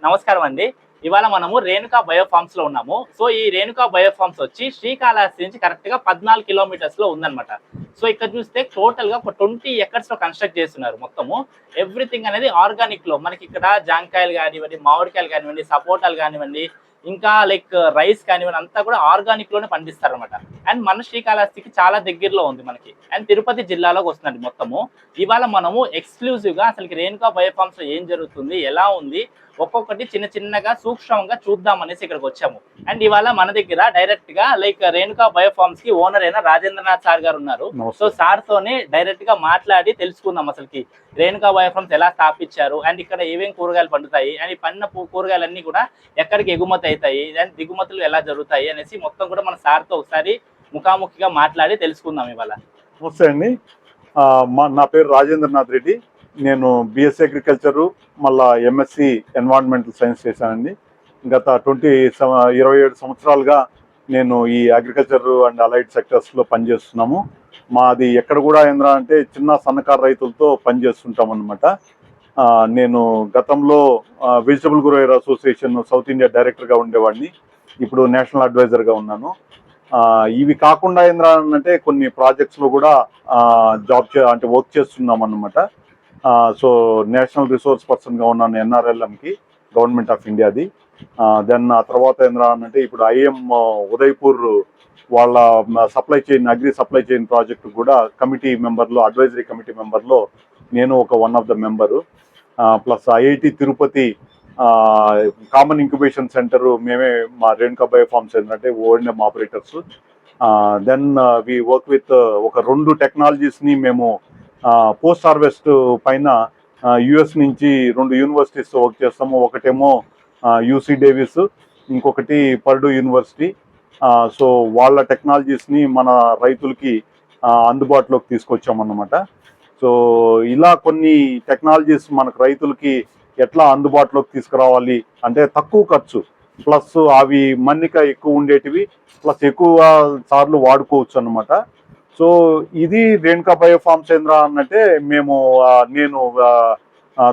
నమస్కారం అండి. ఇవాళ మనము రేణుకా బయోఫార్మ్స్ లో ఉన్నాము. సో ఈ రేణుకా బయోఫార్మ్స్ వచ్చి శ్రీకాళహస్తి నుంచి కరెక్ట్ గా 14 కిలోమీటర్స్ లో ఉందన్నమాట. సో ఇక్కడ చూస్తే టోటల్ గా ఒక 20 ఎకర్స్ లో కన్స్ట్రక్ట్ చేస్తున్నారు. మొత్తము ఎవ్రీథింగ్ అనేది ఆర్గానిక్ లో మనకి ఇక్కడ జాంకాయలు కానివ్వండి, మామిడికాయలు కానివ్వండి, సపోటాలు కానివ్వండి, ఇంకా లైక్ రైస్ కానివ్వండి అంతా కూడా ఆర్గానిక్ లోనే పండిస్తారు అనమాట. అండ్ మన శ్రీకాళహస్తికి చాలా దగ్గరలో ఉంది మనకి. అండ్ తిరుపతి జిల్లాలోకి వస్తుందండి మొత్తము. ఇవాళ మనము ఎక్స్క్లూజివ్ గా అసలు రేణుకా బయోఫార్మ్స్ లో ఏం జరుగుతుంది, ఎలా ఉంది, ఒక్కొక్కటి చిన్న చిన్నగా సూక్ష్మంగా చూద్దాం అనేసి ఇక్కడికి వచ్చాము. అండ్ ఇవాళ మన దగ్గర డైరెక్ట్ గా లైక్ రేణుకా బయోఫార్మ్స్ కి ఓనర్ అయిన రాజేంద్రనాథ్ సార్ గారు ఉన్నారు. సో సార్ తోనే డైరెక్ట్ గా మాట్లాడి తెలుసుకుందాం అసలుకి రేణుకా బయోఫార్మ్స్ ఎలా స్థాపించారు, అండ్ ఇక్కడ ఏమేమి కూరగాయలు పండుతాయి, అండ్ ఈ పండిన కూరగాయలన్నీ కూడా ఎక్కడికి ఎగుమతి అవుతాయి, అండ్ దిగుమతులు ఎలా జరుగుతాయి అనేసి మొత్తం కూడా మన సార్ తో ఒకసారి ముఖాముఖిగా మాట్లాడి తెలుసుకుందాం ఇవాళ. నమస్తే అండి. నా పేరు రాజేంద్రనాథ్ రెడ్డి. నేను బిఎస్సీ అగ్రికల్చరు మళ్ళా ఎంఎస్సి ఎన్వైరన్మెంటల్ సైన్స్ చేశానండి. గత 27 సంవత్సరాలుగా నేను ఈ అగ్రికల్చర్ అండ్ అలైడ్ సెక్టర్స్లో పనిచేస్తున్నాము. మాది ఎక్కడ కూడా ఏంద్రా అంటే చిన్న సన్నకారు రైతులతో పనిచేస్తుంటాం అన్నమాట. నేను గతంలో vegetable grower association south India డైరెక్టర్గా ఉండేవాడిని. ఇప్పుడు నేషనల్ అడ్వైజర్గా ఉన్నాను. ఇవి కాకుండా ఏంద్రా అంటే కొన్ని ప్రాజెక్ట్స్లో కూడా వర్క్ చేస్తున్నాం అన్నమాట. సో నేషనల్ రిసోర్స్ పర్సన్గా ఉన్నాను ఎన్ఆర్ఎల్ఎంకి, గవర్నమెంట్ ఆఫ్ ఇండియాది. దెన్ ఆ తర్వాత ఏంద్రా అంటే ఇప్పుడు ఐఎం ఉదయ్పూర్ వాళ్ళ అగ్రి సప్లై చైన్ ప్రాజెక్టు కూడా కమిటీ మెంబర్లో, అడ్వైజరీ కమిటీ మెంబర్లో నేను ఒక one of the member. Plus IIT Tirupati common incubation centre మేమే, మా రేణుకా బయోఫార్మ్స్ ఏంటంటే ONM operators. Then we work with ఒక 2 టెక్నాలజీస్ని మేము పోస్ట్ హార్వెస్ట్ పైన యుఎస్ నుంచి 2 యూనివర్సిటీస్ వర్క్ చేస్తాము. ఒకటేమో యూసీ డేవిస్, ఇంకొకటి పర్డూ యూనివర్సిటీ. సో వాళ్ళ టెక్నాలజీస్ని మన రైతులకి అందుబాటులోకి తీసుకొచ్చామన్నమాట. సో ఇలా కొన్ని టెక్నాలజీస్ మనకు రైతులకి ఎట్లా అందుబాటులోకి తీసుకురావాలి అంటే తక్కువ ఖర్చు, ప్లస్ అవి మన్నిక ఎక్కువ ఉండేటివి, ప్లస్ ఎక్కువ సార్లు వాడుకోవచ్చు అన్నమాట. సో ఇది రేణుకా బయోఫార్మ్స్ ఏంద్రా అన్నట్టే నేను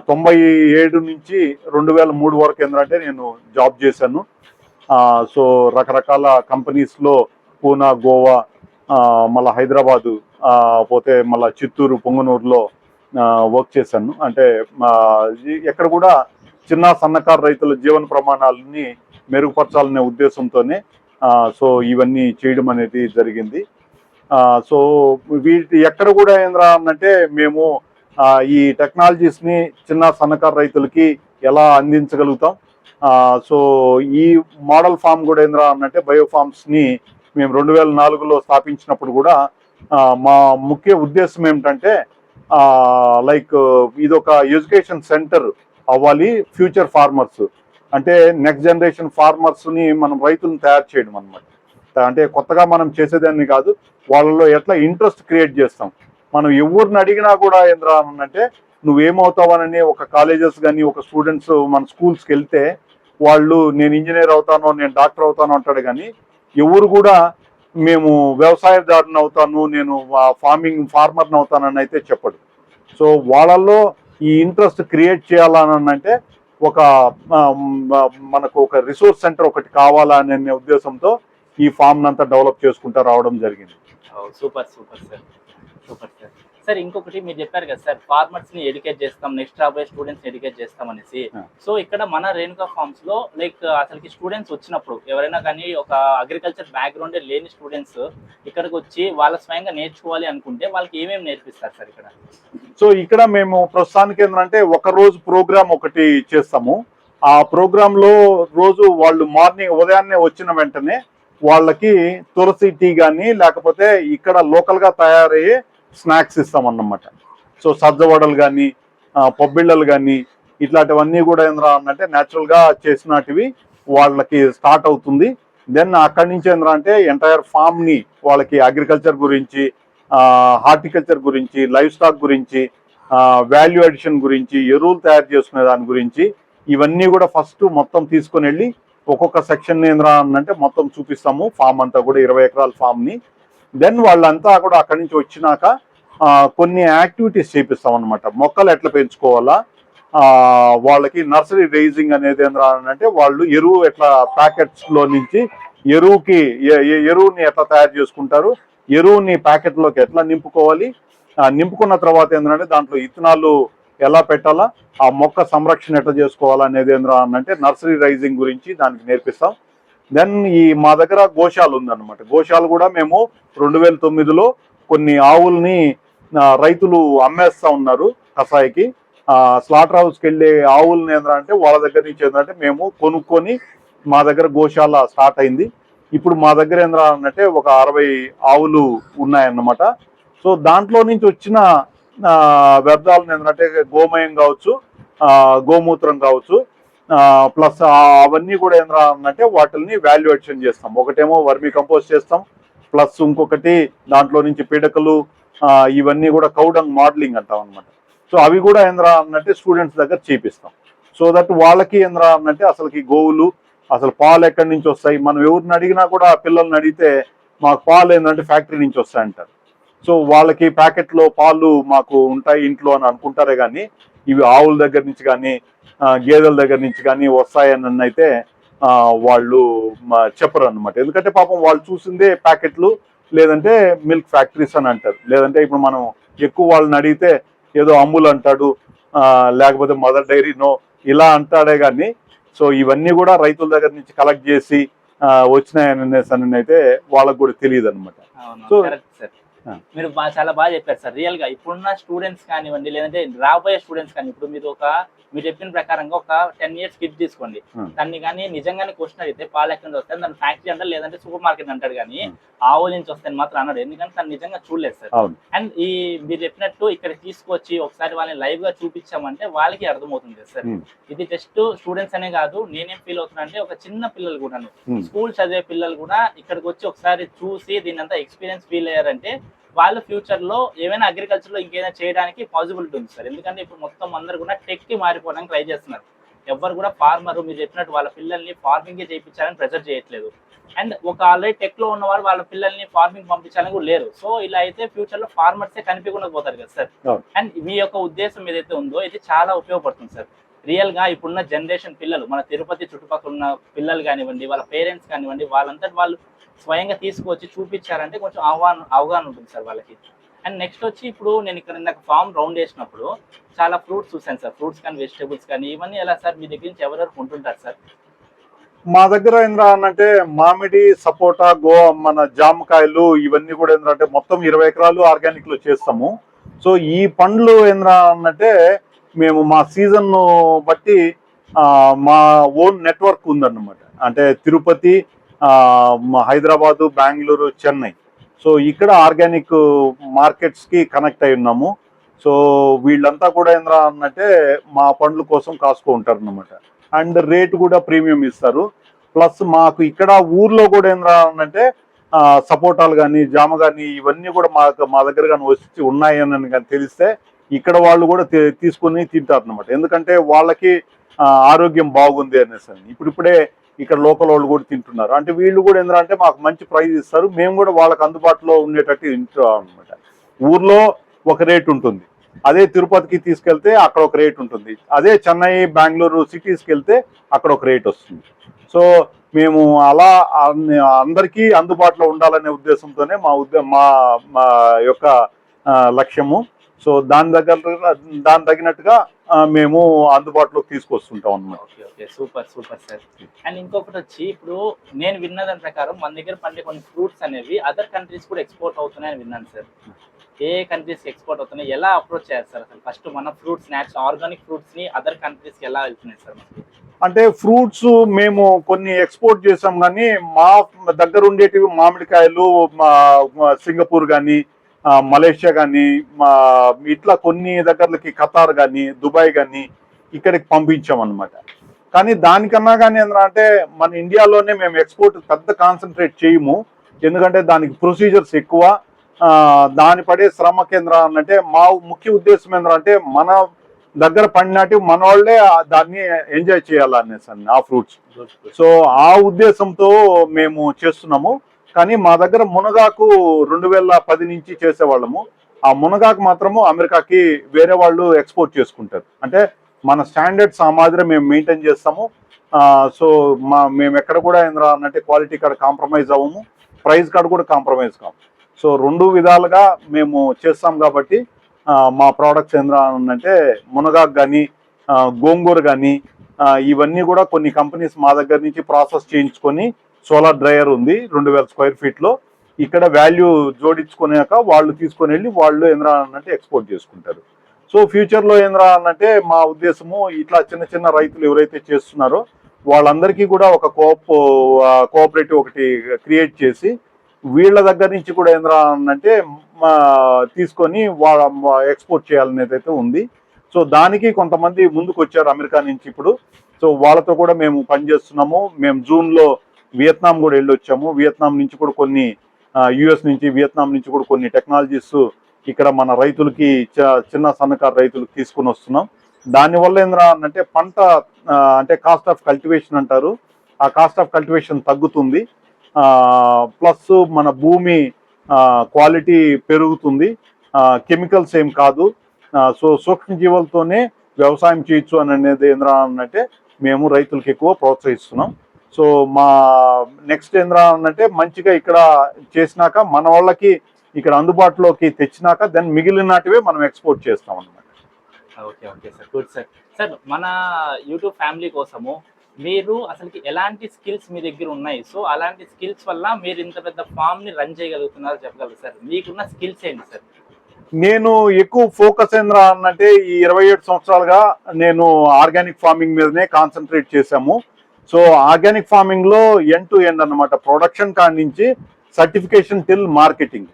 97 నుంచి 2003 వరకు ఏంద్రంటే నేను జాబ్ చేశాను. సో రకరకాల కంపెనీస్లో పూనా, గోవా, మళ్ళీ హైదరాబాదు, పోతే మళ్ళీ చిత్తూరు, పొంగనూరులో వర్క్ చేశాను. అంటే ఎక్కడ కూడా చిన్న సన్నకారు రైతుల జీవన ప్రమాణాలని మెరుగుపరచాలనే ఉద్దేశంతోనే సో ఇవన్నీ చేయడం అనేది జరిగింది. సో వీటి ఎక్కడ కూడా ఏంద్రా అంటే మేము ఈ టెక్నాలజీస్ని చిన్న సన్నకారు రైతులకి ఎలా అందించగలుగుతాం. సో ఈ మోడల్ ఫామ్ కూడా ఏంద్రా అంటే బయోఫార్మ్స్ని మేము 2004లో స్థాపించినప్పుడు కూడా మా ముఖ్య ఉద్దేశం ఏమిటంటే లైక్ ఇదొక ఎడ్యుకేషన్ సెంటర్ అవ్వాలి ఫ్యూచర్ ఫార్మర్స్, అంటే నెక్స్ట్ జనరేషన్ ఫార్మర్స్ని మనం రైతులను తయారు చేయడం అనమాట. అంటే కొత్తగా మనం చేసేదాన్ని కాదు, వాళ్ళలో ఎట్లా ఇంట్రెస్ట్ క్రియేట్ చేస్తాం. మనం ఎవరిని అడిగినా కూడా ఏంద్రా అంటే నువ్వేమవుతావనని ఒక కాలేజెస్ కానీ ఒక స్టూడెంట్స్ మన స్కూల్స్కి వెళ్తే వాళ్ళు నేను ఇంజనీర్ అవుతాను, నేను డాక్టర్ అవుతాను అంటాడు. కానీ ఎవరు కూడా మేము వ్యవసాయదారుని అవుతాను, నేను ఫార్మర్ని అవుతానని అయితే చెప్పడు. సో వాళ్ళల్లో ఈ ఇంట్రెస్ట్ క్రియేట్ చేయాలని అంటే మనకు ఒక రిసోర్స్ సెంటర్ ఒకటి కావాలనే ఉద్దేశంతో ఈ ఫామ్ అంతా డెవలప్ చేసుకుంటూ రావడం జరిగింది. Super super sir, super sir. Sir ఇంకొకటి మీరు చెప్పారు కదా సార్, ఫార్మర్స్ ని ఎడ్యుకేట్ చేస్తాం, నెక్స్ట్ రాబోయే స్టూడెంట్స్ ఎడ్యుకేట్ చేస్తాం అనేసి. సో ఇక్కడ మన రేణుకా ఫార్మ్స్ లో లైక్ అసలుకి స్టూడెంట్స్ వచ్చినప్పుడు ఎవరైనా కానీ ఒక అగ్రికల్చర్ బ్యాక్గ్రౌండ్ లేని స్టూడెంట్స్ ఇక్కడికి వచ్చి వాళ్ళ స్వయంగా నేర్చుకోవాలి అనుకుంటే వాళ్ళకి ఏమేమి నేర్పిస్తారు సార్ ఇక్కడ? సో ఇక్కడ మేము ప్రస్తుతానికి ఏంటంటే ఒక రోజు ప్రోగ్రామ్ ఒకటి చేస్తాము. ఆ ప్రోగ్రామ్ లో రోజు వాళ్ళు మార్నింగ్ ఉదయాన్నే వచ్చిన వెంటనే వాళ్ళకి తులసి టీ కానీ లేకపోతే ఇక్కడ లోకల్ గా తయారయ్యే స్నాక్స్ ఇస్తామన్నమాట. సో సజ్జవడలు కానీ, పొబ్బిళ్ళలు కానీ ఇట్లాంటివన్నీ కూడా ఏంద్రా అంటే న్యాచురల్ గా చేసినటివి వాళ్ళకి స్టార్ట్ అవుతుంది. దెన్ అక్కడి నుంచి ఏంద్రా అంటే ఎంటైర్ ఫామ్ ని వాళ్ళకి అగ్రికల్చర్ గురించి, హార్టికల్చర్ గురించి, లైవ్ స్టాక్ గురించి, వాల్యూ అడిషన్ గురించి, ఎరువులు తయారు చేసుకునే దాని గురించి ఇవన్నీ కూడా ఫస్ట్ మొత్తం తీసుకుని వెళ్ళి ఒక్కొక్క సెక్షన్ ఏంద్రా అంటే మొత్తం చూపిస్తాము. ఫామ్ అంతా కూడా 20 ఎకరాల ఫామ్ ని. దెన్ వాళ్ళంతా కూడా అక్కడి నుంచి వచ్చినాక కొన్ని యాక్టివిటీస్ చేపిస్తాం అనమాట. మొక్కలు ఎట్లా పెంచుకోవాలా, వాళ్ళకి నర్సరీ రైజింగ్ అనేది ఏంటంటే వాళ్ళు ఎరువు ఎట్లా ప్యాకెట్స్ లో నుంచి ఎరువుని ఎట్లా తయారు చేసుకుంటారు, ఎరువుని ప్యాకెట్లోకి ఎట్లా నింపుకోవాలి, నింపుకున్న తర్వాత ఏంటంటే దాంట్లో ఇత్తనాలు ఎలా పెట్టాలా, ఆ మొక్క సంరక్షణ ఎట్లా చేసుకోవాలా అనేది ఏంటంటే నర్సరీ రైజింగ్ గురించి దానికి నేర్పిస్తాం. దెన్ మా దగ్గర గోశాల ఉందన్నమాట. గోశాల కూడా మేము 2009లో కొన్ని ఆవుల్ని రైతులు అమ్మేస్తా ఉన్నారు కసాయికి. స్లాటర్ హౌస్కి వెళ్ళే ఆవుల్ని ఏంటంటే వాళ్ళ దగ్గర నుంచి ఏంటంటే మేము కొనుక్కొని మా దగ్గర గోశాల స్టార్ట్ అయింది. ఇప్పుడు మా దగ్గర ఏంటంటే ఒక 60 ఆవులు ఉన్నాయన్నమాట. సో దాంట్లో నుంచి వచ్చిన వ్యర్థాలను ఏంటంటే గోమయం కావచ్చు, గోమూత్రం కావచ్చు, ప్లస్ అవన్నీ కూడా ఏంటంటే వాటిని వాల్యుయేషన్ చేస్తాం. ఒకటేమో వర్మీ కంపోస్ట్ చేస్తాం, ప్లస్ ఇంకొకటి దాంట్లో నుంచి పిడకలు, ఇవన్నీ కూడా కౌడంగ్ మోడలింగ్ అంటాం అనమాట. సో అవి కూడా ఏంటంటే స్టూడెంట్స్ దగ్గర చేపిస్తాం. సో దట్ వాళ్ళకి ఏంటంటే అసలుకి గోవులు అసలు పాలు ఎక్కడి నుంచి వస్తాయి, మనం ఎవరిని అడిగినా కూడా పిల్లల్ని అడిగితే మాకు పాలు ఏంటంటే ఫ్యాక్టరీ నుంచి వస్తాయంటారు. సో వాళ్ళకి ప్యాకెట్లో పాలు మాకు ఉంటాయి ఇంట్లో అని అనుకుంటారే కానీ ఇవి ఆవుల దగ్గర నుంచి కానీ గేదెల దగ్గర నుంచి కానీ వస్తాయని అయితే వాళ్ళు చెప్పరు అనమాట. ఎందుకంటే పాపం వాళ్ళు చూసిందే ప్యాకెట్లు లేదంటే మిల్క్ ఫ్యాక్టరీస్ అని అంటారు. లేదంటే ఇప్పుడు మనం ఎక్కువ వాళ్ళని అడిగితే ఏదో అమూల్ అంటాడు, లేకపోతే మదర్ డైరీనో ఇలా అంటాడే కానీ సో ఇవన్నీ కూడా రైతుల దగ్గర నుంచి కలెక్ట్ చేసి వచ్చినాయని అయితే వాళ్ళకు కూడా తెలియదు అనమాట. సో మీరు చాలా బాగా చెప్పారు సార్. రియల్ గా ఇప్పుడున్న స్టూడెంట్స్ కానివ్వండి, లేదంటే రాబోయే స్టూడెంట్స్ కానీ, ఇప్పుడు మీరు చెప్పిన ప్రకారంగా ఒక 10 years కిడ్ తీసుకోండి, దాన్ని కానీ నిజంగానే క్వశ్చన్ అడిగితే పాలు ఎక్కడి నుంచి వస్తాయి, దాని ఫ్యాక్టరీ అంటారు లేదంటే సూపర్ మార్కెట్ అంటాడు కానీ ఆవుల నుంచి వస్తాయని మాత్రం అన్నాడు. ఎందుకంటే తను నిజంగా చూడలేదు సార్. అండ్ మీరు చెప్పినట్టు ఇక్కడ తీసుకొచ్చి ఒకసారి వాళ్ళని లైవ్ గా చూపించామంటే వాళ్ళకి అర్థమవుతుంది సార్. ఇది జస్ట్ స్టూడెంట్స్ అనే కాదు, నేనేం ఫీల్ అవుతున్నా అంటే ఒక చిన్న పిల్లలు కూడా, స్కూల్ చదివే పిల్లలు కూడా ఇక్కడికి వచ్చి ఒకసారి చూసి దీని అంతా ఎక్స్పీరియన్స్ ఫీల్ అయ్యారంటే వాళ్ళు ఫ్యూచర్ లో ఏమైనా అగ్రికల్చర్ లో ఇంకేదైనా చేయడానికి పాసిబిలిటీ ఉంది సార్. ఎందుకంటే ఇప్పుడు మొత్తం అందరు కూడా టెక్ కి మారిపోవడానికి ట్రై చేస్తున్నారు. ఎవరు కూడా ఫార్మర్ మీరు చెప్పినట్టు వాళ్ళ పిల్లల్ని ఫార్మింగ్ చేయించాలని ప్రెజర్ చేయట్లేదు. అండ్ ఒక ఆల్రెడీ టెక్ లో ఉన్నవారు వాళ్ళ పిల్లల్ని ఫార్మింగ్ పంపించాలని కూడా లేరు. సో ఇలా అయితే ఫ్యూచర్ లో ఫార్మర్సే కనిపించకుండా పోతారు కదా సార్. అండ్ మీ యొక్క ఉద్దేశం ఏదైతే ఉందో ఇది చాలా ఉపయోగపడుతుంది సార్. రియల్ గా ఇప్పుడున్న జనరేషన్ పిల్లలు, మన తిరుపతి చుట్టుపక్కల ఉన్న పిల్లలు కానివ్వండి, వాళ్ళ పేరెంట్స్ కానివ్వండి, వాళ్ళంతటి వాళ్ళు స్వయంగా తీసుకువచ్చి చూపించారంటే కొంచెం అవగాహన ఉంటుంది సార్ వాళ్ళకి. అండ్ నెక్స్ట్ వచ్చి ఇప్పుడు నేను ఇక్కడ ఇందాక ఫామ్ రౌండ్ వేసినప్పుడు చాలా ఫ్రూట్స్ చూసాను సార్. ఫ్రూట్స్ కానీ వెజిటేబుల్స్ కానీ ఇవన్నీ ఎలా సార్ మీ దగ్గర నుంచి ఎవరెవరు కొంటుంటారు సార్? మా దగ్గర ఏంటంటే మామిడి, సపోటా, మన జామకాయలు ఇవన్నీ కూడా ఏంటంటే మొత్తం 20 ఎకరాలు ఆర్గానిక్ లో చేస్తాము. సో ఈ పండ్లు ఏంటంటే మేము మా సీజన్ బట్టి మా ఓన్ నెట్వర్క్ ఉందన్నమాట. అంటే తిరుపతి, హైదరాబాదు, బెంగళూరు, చెన్నై, సో ఇక్కడ ఆర్గానిక్ మార్కెట్స్ కి కనెక్ట్ అయి ఉన్నాము. సో వీళ్ళంతా కూడా ఏంటంటే మా పండ్ల కోసం కాసుకో ఉంటారు అన్నమాట. అండ్ రేట్ కూడా ప్రీమియం ఇస్తారు. ప్లస్ మాకు ఇక్కడ ఊర్లో కూడా ఏంటంటే సపోటాలు కానీ జామ కానీ ఇవన్నీ కూడా మా దగ్గర కానీ వచ్చి ఉన్నాయని కానీ తెలిస్తే ఇక్కడ వాళ్ళు కూడా తీసుకొని తింటారు అన్నమాట. ఎందుకంటే వాళ్ళకి ఆరోగ్యం బాగుంది అనేసి ఇప్పుడిప్పుడే ఇక్కడ లోకల్ వాళ్ళు కూడా తింటున్నారు. అంటే వీళ్ళు కూడా ఏంటంటే మాకు మంచి ప్రైజ్ ఇస్తారు, మేము కూడా వాళ్ళకి అందుబాటులో ఉండేటట్టు తింటాం అనమాట. ఊర్లో ఒక రేట్ ఉంటుంది, అదే తిరుపతికి తీసుకెళ్తే అక్కడ ఒక రేట్ ఉంటుంది, అదే చెన్నై, బెంగళూరు సిటీస్కి వెళ్తే అక్కడ ఒక రేట్ వస్తుంది. సో మేము అలా అందరికీ అందుబాటులో ఉండాలనే ఉద్దేశంతోనే మా యొక్క లక్ష్యము. సో దాని తగినట్టుగా మేము అందుబాటులోకి తీసుకొస్తుంటాం అన్నమాట. Super super sir. అండ్ ఇంకొకటి వచ్చి ఇప్పుడు నేను విన్న దాని ప్రకారం మన దగ్గర పండే కొన్ని ఫ్రూట్స్ అనేవి అదర్ కంట్రీస్ కూడా ఎక్స్పోర్ట్ అవుతున్నాయని విన్నాను సార్. ఏ కంట్రీస్కి ఎక్స్పోర్ట్ అవుతున్నాయి, ఎలా అప్రోచ్ చేయాలి సార్ అసలు? ఫస్ట్ మన ఫ్రూట్స్ ఆర్గానిక్ ఫ్రూట్స్ ని అదర్ కంట్రీస్కి ఎలా వెళ్తున్నాయి సార్? అంటే ఫ్రూట్స్ మేము కొన్ని ఎక్స్పోర్ట్ చేసాం, కానీ మా దగ్గర ఉండేటివి మామిడికాయలు సింగపూర్ కానీ, మలేషియా కానీ, ఇట్లా కొన్ని దగ్గరలకి ఖతార్ కానీ, దుబాయ్ కానీ ఇక్కడికి పంపించాం అన్నమాట. కానీ దానికన్నా కానీ ఏంటంటే మన ఇండియాలోనే మేము ఎక్స్పోర్ట్ పెద్ద కాన్సన్ట్రేట్ చేయము. ఎందుకంటే దానికి ప్రొసీజర్స్ ఎక్కువ, దాని పడే శ్రమ కేంద్రం. అంటే మా ముఖ్య ఉద్దేశం ఏంటంటే మన దగ్గర పండినట్టు మన వాళ్ళే దాన్ని ఎంజాయ్ చేయాలనేసి ఆ ఫ్రూట్స్. సో ఆ ఉద్దేశంతో మేము చేస్తున్నాము. కానీ మా దగ్గర మునగాకు 2010 నుంచి చేసేవాళ్ళము. ఆ మునగాకు మాత్రము అమెరికాకి వేరే వాళ్ళు ఎక్స్పోర్ట్ చేసుకుంటారు. అంటే మన స్టాండర్డ్స్ ఆ మాదిరి మేము మెయింటైన్ చేస్తాము. సో మేము ఎక్కడ కూడా ఏంద్రా అంటే క్వాలిటీ కాడ కాంప్రమైజ్ అవ్వము, ప్రైస్ కాడ కూడా కాంప్రమైజ్ కాము. సో రెండు విధాలుగా మేము చేస్తాం కాబట్టి మా ప్రోడక్ట్స్ ఏంద్రా అంటే మునగాకు కానీ గోంగూర కానీ ఇవన్నీ కూడా కొన్ని కంపెనీస్ మా దగ్గర నుంచి ప్రాసెస్ చేయించుకొని, సోలార్ డ్రైయర్ ఉంది 2000 స్క్వేర్ ఫీట్లో, ఇక్కడ వాల్యూ జోడించుకున్నాక వాళ్ళు తీసుకొని వెళ్ళి వాళ్ళు ఏంద్రా అంటే ఎక్స్పోర్ట్ చేసుకుంటారు. సో ఫ్యూచర్లో ఏంద్రా అంటే మా ఉద్దేశము ఇట్లా చిన్న చిన్న రైతులు ఎవరైతే చేస్తున్నారో వాళ్ళందరికీ కూడా ఒక కోఆపరేటివ్ ఒకటి క్రియేట్ చేసి వీళ్ళ దగ్గర నుంచి కూడా ఏంద్రా అంటే తీసుకొని ఎక్స్పోర్ట్ చేయాలనేది అయితే ఉంది. సో దానికి కొంతమంది ముందుకు వచ్చారు అమెరికా నుంచి ఇప్పుడు. సో వాళ్ళతో కూడా మేము పనిచేస్తున్నాము. మేము జూన్లో వియత్నాం కూడా వెళ్ళొచ్చాము. వియత్నాం నుంచి కూడా కొన్ని యుఎస్ నుంచి వియత్నాం నుంచి కూడా కొన్ని టెక్నాలజీస్ ఇక్కడ మన రైతులకి చిన్న సన్నకారు రైతులకు తీసుకుని వస్తున్నాం. దానివల్ల ఏంద్రా అంటే పంట అంటే కాస్ట్ ఆఫ్ కల్టివేషన్ అంటారు, ఆ కాస్ట్ ఆఫ్ కల్టివేషన్ తగ్గుతుంది. ప్లస్ మన భూమి క్వాలిటీ పెరుగుతుంది, కెమికల్స్ ఏం కాదు. సో సూక్ష్మజీవులతోనే వ్యవసాయం చేయొచ్చు అని అనేది ఏంద్రా అంటే మేము రైతులకు ఎక్కువ ప్రోత్సహిస్తున్నాం. సో మా నెక్స్ట్ ఏంద్రా అంటే మంచిగా ఇక్కడ చేసినాక మన వాళ్ళకి ఇక్కడ అందుబాటులోకి తెచ్చినాక దెన్ మిగిలినటివే మనం ఎక్స్పోర్ట్ చేస్తాం అన్నమాట. Okay okay sir, good sir. Sir మన యూట్యూబ్ ఫ్యామిలీ కోసము మీరు అసలుకి ఎలాంటి స్కిల్స్ మీ దగ్గర ఉన్నాయి, సో అలాంటి స్కిల్స్ వల్ల మీరు ఇంత పెద్ద ఫామ్ ని రన్ చేయగలుగుతున్నారు చెప్పగలరు సార్? మీకున్న స్కిల్స్ ఏంటి సార్? నేను ఎక్కువ ఫోకస్ ఏంద్రా అన్నట్టే ఈ 27 సంవత్సరాలుగా నేను ఆర్గానిక్ ఫార్మింగ్ మీదనే కాన్సన్ట్రేట్ చేశాము. సో ఆర్గానిక్ ఫార్మింగ్ లో ఎండ్ టు ఎండ్ అన్నమాట, ప్రొడక్షన్ కాడి నుంచి సర్టిఫికేషన్ టిల్ మార్కెటింగ్,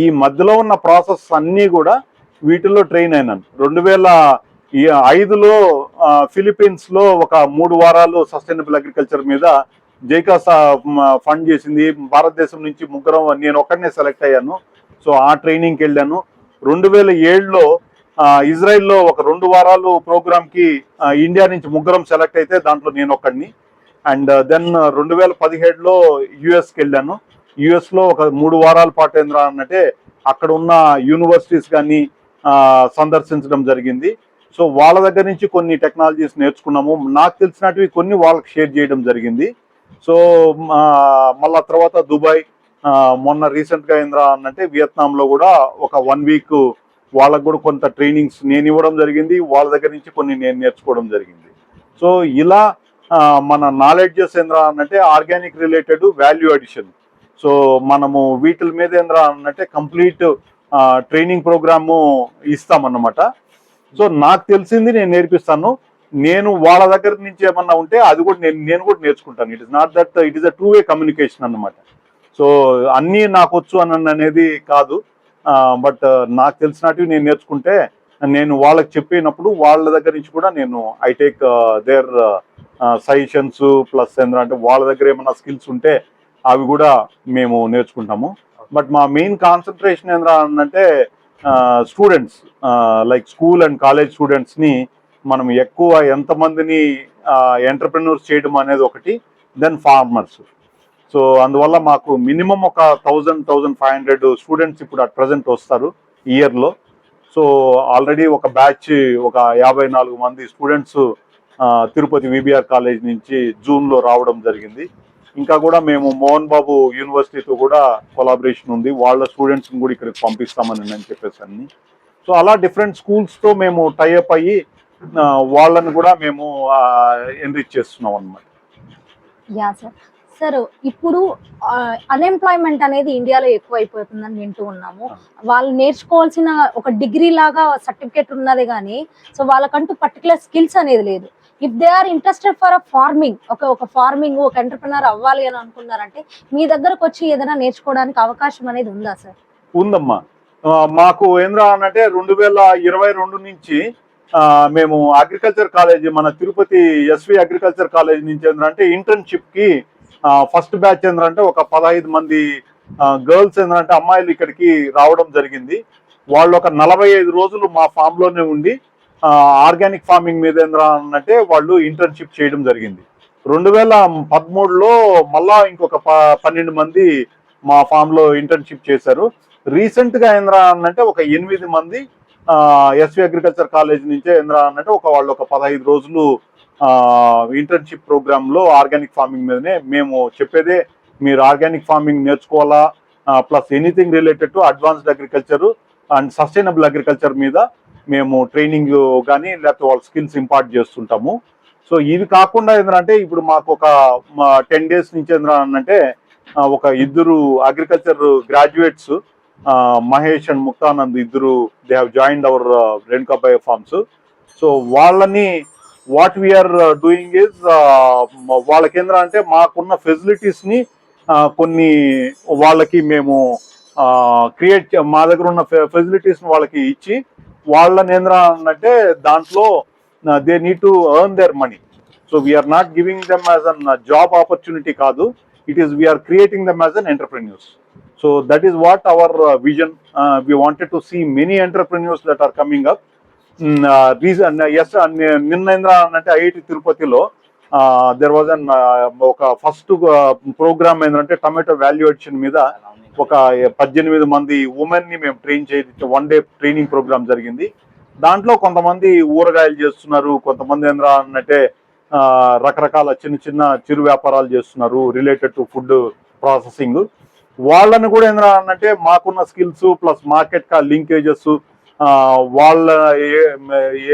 ఈ మధ్యలో ఉన్న ప్రాసెస్ అన్నీ కూడా వీటిల్లో ట్రైన్ అయినాను. 2005లో ఫిలిప్పీన్స్ లో ఒక 3 వారాలు సస్టైనబుల్ అగ్రికల్చర్ మీద జైకా ఫండ్ చేసింది. భారతదేశం నుంచి ముగ్గురం, నేను ఒక్కడనే సెలెక్ట్ అయ్యాను. సో ఆ ట్రైనింగ్కి వెళ్ళాను. 2007లో ఇజ్రాయెల్లో ఒక 2 వారాలు ప్రోగ్రామ్కి ఇండియా నుంచి ముగ్గురం సెలెక్ట్ అయితే దాంట్లో నేను ఒక్కడిని. అండ్ దెన్ 2017లో యుఎస్కి వెళ్ళాను. యుఎస్లో ఒక 3 వారాల పాటు ఏంద్రా అన్నట్టే అక్కడ ఉన్న యూనివర్సిటీస్ కానీ సందర్శించడం జరిగింది. సో వాళ్ళ దగ్గర నుంచి కొన్ని టెక్నాలజీస్ నేర్చుకున్నాము. నాకు తెలిసినటివి కొన్ని వాళ్ళకి షేర్ చేయడం జరిగింది. సో మళ్ళా తర్వాత దుబాయ్, మొన్న రీసెంట్గా ఏంద్రా అన్నట్టే వియత్నాంలో కూడా ఒక 1 వీక్ వాళ్ళకు కూడా కొంత ట్రైనింగ్స్ నేను ఇవ్వడం జరిగింది. వాళ్ళ దగ్గర నుంచి కొన్ని నేను నేర్చుకోవడం జరిగింది. సో ఇలా మన నాలెడ్జెస్ ఏంద్రా అన్నట్టే organic related value addition. So మనము వీటి మీద ఏంద్రా అన్నట్టే కంప్లీట్ ట్రైనింగ్ ప్రోగ్రాము ఇస్తామన్నమాట. సో నాకు తెలిసింది నేను నేర్పిస్తాను. నేను వాళ్ళ దగ్గర నుంచి ఏమన్నా ఉంటే అది కూడా నేను కూడా నేర్చుకుంటాను. It is not that, it is a two way communication అన్నమాట. సో అన్నీ నాకు వచ్చు అని అనేది కాదు, బట్ నాకు తెలిసినట్టు నేను నేర్చుకుంటే నేను వాళ్ళకి చెప్పినప్పుడు వాళ్ళ దగ్గర నుంచి కూడా నేను I take their suggestions. Plus ఏంటంటే వాళ్ళ దగ్గర ఏమైనా స్కిల్స్ ఉంటే అవి కూడా మేము నేర్చుకుంటాము. బట్ మా మెయిన్ కాన్సన్ట్రేషన్ ఏంటంటే students, like school and college స్టూడెంట్స్ని మనం ఎక్కువ ఎంతమందిని ఎంటర్ప్రెన్యూర్స్ చేయడం అనేది ఒకటి, దెన్ ఫార్మర్స్. సో అందువల్ల మాకు మినిమం ఒక 1000-1500 స్టూడెంట్స్ ఇప్పుడు అట్ ప్రజెంట్ వస్తారు ఇయర్లో. సో ఆల్రెడీ ఒక బ్యాచ్ ఒక 54 మంది స్టూడెంట్స్ తిరుపతి విబిఆర్ కాలేజ్ నుంచి జూన్లో రావడం జరిగింది. ఇంకా కూడా మేము మోహన్ బాబు యూనివర్సిటీతో కూడా కొలాబరేషన్ ఉంది, వాళ్ళ స్టూడెంట్స్ని కూడా ఇక్కడికి పంపిస్తామని నేను చెప్పేసి అన్ని. సో అలా డిఫరెంట్ స్కూల్స్తో మేము టైఅప్ అయ్యి వాళ్ళని కూడా మేము ఎన్రిచ్ చేస్తున్నాం అన్నమాట. Yeah sir. సార్ ఇప్పుడు అన్ఎంప్లాయ్మెంట్ అనేది ఇండియాలో ఎక్కువ అయిపోతుందని వింటూ ఉన్నాము. వాళ్ళు నేర్చుకోవాల్సిన ఒక డిగ్రీ లాగా సర్టిఫికేట్ ఉన్నది కానీ సో వాళ్ళకంటూ పర్టికులర్ స్కిల్స్ అనేది లేదు. If they are interested for a farming, ఒక ఫార్మింగ్ ఒక ఎంటర్ప్రెనర్ అవ్వాలి అని అనుకున్నారంటే మీ దగ్గరకు వచ్చి ఏదైనా నేర్చుకోవడానికి అవకాశం అనేది ఉందా సార్? ఉందమ్మా. మాకు ఏంద్రా అనంటే 2022 నుంచి మేము అగ్రికల్చర్ కాలేజ్, మన తిరుపతి ఎస్వి అగ్రికల్చర్ కాలేజ్ నుంచి ఏంటంటే ఇంటర్న్షిప్కి ఫస్ట్ బ్యాచ్ ఏంటంటే ఒక 15 మంది గర్ల్స్ ఏంటంటే అమ్మాయిలు ఇక్కడికి రావడం జరిగింది. వాళ్ళు ఒక 45 రోజులు మా ఫామ్లోనే ఉండి ఆర్గానిక్ ఫార్మింగ్ మీద ఏంటంటే వాళ్ళు ఇంటర్న్షిప్ చేయడం జరిగింది. 2013లో మళ్ళా ఇంకొక 12 మంది మా ఫామ్లో ఇంటర్న్షిప్ చేశారు. రీసెంట్గా ఏంద్రా అంటే ఒక 8 మంది ఎస్వి అగ్రికల్చర్ కాలేజ్ నుంచే ఏంద్రా అన్నట్టు వాళ్ళు ఒక 15 రోజులు ఇంటర్న్షిప్ ప్రోగ్రామ్ లో ఆర్గానిక్ ఫార్మింగ్ మీదనే మేము చెప్పేదే, మీరు ఆర్గానిక్ ఫార్మింగ్ నేర్చుకోవాలా, plus anything related to advanced agriculture and sustainable agriculture మీద మేము ట్రైనింగ్ కానీ లేకపోతే వాళ్ళ స్కిల్స్ ఇంపార్ట్ చేస్తుంటాము. సో ఇవి కాకుండా ఏంటంటే ఇప్పుడు మాకు ఒక 10 days నుంచి ఏంటంటే ఒక ఇద్దరు agriculture graduates, Mahesh and Muktanand, ఇద్దరు they have joined our Renuka bio farms. So వాళ్ళని వాట్ వీఆర్ డూయింగ్ ఇస్ వాళ్ళకి ఏంటంటే మాకున్న ఫెసిలిటీస్ని కొన్ని వాళ్ళకి మేము మా దగ్గర ఉన్న ఫెసిలిటీస్ని వాళ్ళకి ఇచ్చి వాళ్ళని ఏంటంటే దాంట్లో they need to earn their money. So we are not giving them as an job opportunity కాదు, it is we are creating them as an entrepreneurs. So that is what our vision. We wanted to see many entrepreneurs that are coming up. Reason yes, ninnendra ante IIT Tirupati lo there was an oka first program endante tomato value addition meeda oka 18 mandi women ni mem train cheyidi one day training program jarigindi. దాంట్లో కొంతమంది ఊరగాయలు చేస్తున్నారు, కొంతమంది ఏంద్రా అన్నట్టే రకరకాల చిన్న చిన్న చిరు వ్యాపారాలు చేస్తున్నారు రిలేటెడ్ టు ఫుడ్ ప్రాసెసింగ్. వాళ్ళని కూడా ఏంద్రా అన్నట్టే మాకున్న స్కిల్స్ ప్లస్ మార్కెట్ లింకేజెస్ వాళ్ళ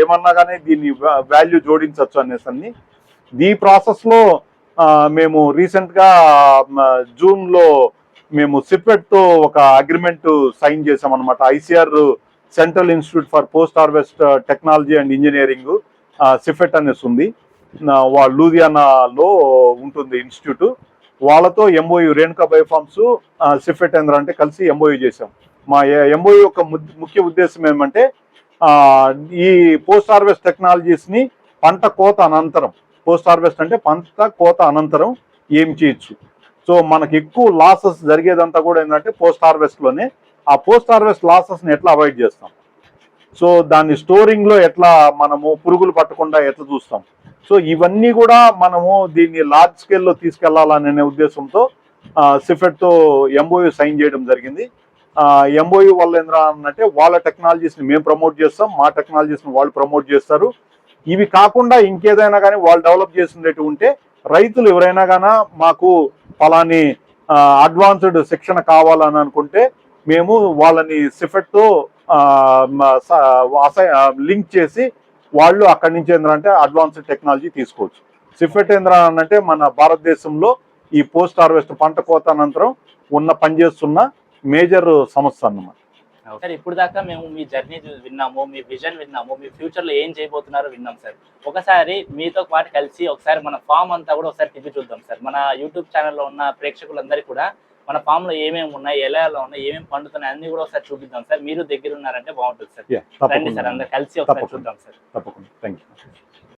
ఏమన్నా కానీ దీన్ని వాల్యూ జోడించవచ్చు అనేసి ఈ ప్రాసెస్లో మేము రీసెంట్గా జూన్లో మేము సిపెట్తో ఒక అగ్రిమెంట్ సైన్ చేసామన్నమాట. ICR Central Institute for Post Harvest Technology and Engineering CIPHET అనేసి ఉంది, లూధియానాలో ఉంటుంది ఇన్స్టిట్యూట్. వాళ్ళతో MOU Renuka bio Farms CIPHET అంటే కలిసి ఎంఓయూ చేసాం. మా ఎంఓయూ యొక్క ముఖ్య ఉద్దేశం ఏమంటే ఈ పోస్ట్ హార్వెస్ట్ టెక్నాలజీస్ని పంట కోత అనంతరం, పోస్ట్ హార్వెస్ట్ అంటే పంట కోత అనంతరం ఏం చేయొచ్చు. సో మనకి ఎక్కువ లాసెస్ జరిగేదంతా కూడా ఏంటంటే పోస్ట్ హార్వెస్ట్లోనే. ఆ పోస్ట్ హార్వెస్ట్ లాసెస్ని ఎట్లా అవాయిడ్ చేస్తాం, సో దాన్ని స్టోరింగ్లో ఎట్లా మనము పురుగులు పట్టకుండా ఎట్లా చూస్తాం. సో ఇవన్నీ కూడా మనము దీన్ని లార్జ్ స్కేల్లో తీసుకెళ్లాలనే ఉద్దేశంతో సిఫెట్తో ఎంఓయూ సైన్ చేయడం జరిగింది. ఎంఓయూ వల్ల ఏంద్రా అన్నట్టే వాళ్ళ టెక్నాలజీస్ని మేము ప్రమోట్ చేస్తాం, మా టెక్నాలజీస్ని వాళ్ళు ప్రమోట్ చేస్తారు. ఇవి కాకుండా ఇంకేదైనా కానీ వాళ్ళు డెవలప్ చేసినట్టు ఉంటే రైతులు ఎవరైనా కానీ మాకు ఫలాని అడ్వాన్స్డ్ శిక్షణ కావాలని అనుకుంటే మేము వాళ్ళని సిఫెట్తో లింక్ చేసి వాళ్ళు అక్కడి నుంచి ఏంటంటే అడ్వాన్స్డ్ టెక్నాలజీ తీసుకోవచ్చు. సిఫెట్ ఏంటంటే మన భారతదేశంలో ఈ పోస్ట్ హార్వెస్ట్ పంట కోత అనంతరం పనిచేస్తున్న మేజర్ సంస్థ అన్నమాట. సార్ ఇప్పుడు దాకా మేము మీ జర్నీ విన్నాము, మీ విజన్ విన్నాము, మీ ఫ్యూచర్లో ఏం చేయబోతున్నారో విన్నాం సార్. ఒకసారి మీతో పాటు కలిసి ఒకసారి మన ఫామ్ అంతా కూడా ఒకసారి తిప్పి చూద్దాం సార్. మన యూట్యూబ్ ఛానల్లో ఉన్న ప్రేక్షకులందరికీ కూడా మన ఫామ్ లో ఏమేమి ఉన్నాయి, ఎలా ఉన్నాయి, ఏమేమి పండుతున్నాయి అన్ని కూడా ఒకసారి చూపిద్దాం సార్. మీరు దగ్గర ఉన్నారంటే బాగుంటుంది సార్. రండి సార్, అందరు కలిసి ఒకసారి చూద్దాం సార్. తప్పకుండా. Thank you.